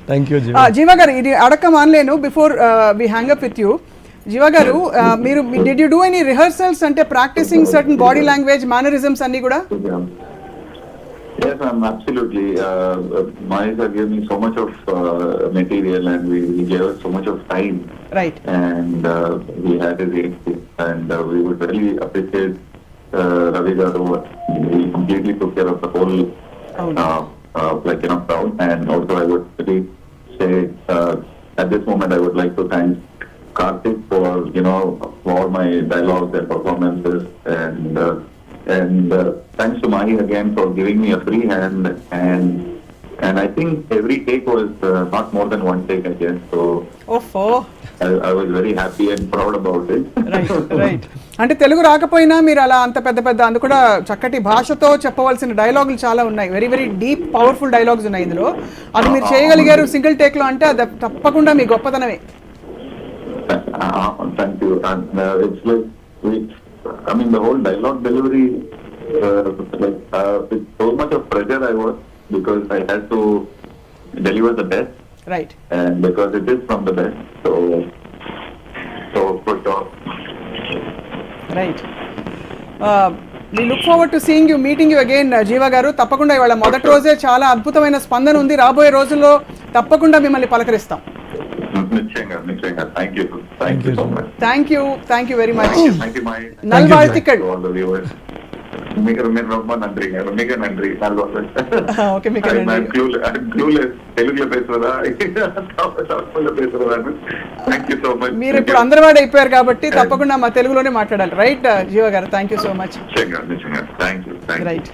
Thank you Jeeva garu ఇది అడక్క మానలేను before we hang up with you. Jeeva garu మీరు did you do any rehearsals అంటే practising certain body language mannerisms అన్ని కూడా? Yes, absolutely. Manisha gave me so much of material, and we gave us so much of time. Right. And we had a great day, and we would really appreciate Ravi Garu. He completely took care of the whole, crowd. And also, I would really say, at this moment, I would like to thank Karthik for all my dialogues and performances, and thanks to Mahi again for giving me a free hand, and I think every take was not more than one take, I guess. So I was very happy and proud about it. Right. అంటే తెలుగు రాకపోయినా మీరు అలా అంత పెద్ద అందు కూడా చక్కటి భాషతో చెప్పవలసిన డైలాగులు చాలా ఉన్నాయి. Very very deep powerful dialogues ఉన్నాయి ఇందులో. అది మీరు చేయగలిగారు సింగిల్ టేక్ లో అంటే అది తప్పకుండా మీ గొప్పతనమే. Thank you. And it's like the whole dialogue delivery, with so much of pressure I was, because I had to deliver the best. Right. And because it is from the best, so for sure. Right. We look forward to seeing you, meeting you again, జీవా గారు. తప్పకుండా ఇవాళ మొదటి రోజే చాలా అద్భుతమైన స్పందన ఉంది. రాబోయే రోజుల్లో తప్పకుండా మిమ్మల్ని పలకరిస్తాం. నిశ్చయంగా. Thank you so much. Thank you very much. Thank you, Mahi. నల్వాழ்த்துக்கள். To all the viewers. మీకు ரொம்ப నன்றி. మీకు నன்றి. ఓకే, మీకు నன்றి. I'm clueless. తెలుగులో పేసురా తమిళలో పేసురా. Thank you so much. మీరు ఇప్పుడు అందరివాడు అయిపోయారు కాబట్టి తప్పకుండా మా తెలుగులోనే మాట్లాడాలి. రైట్ జీవా గారు, థ్యాంక్ యూ సో మచ్. నిశ్చయంగా. Thank you. రైట్.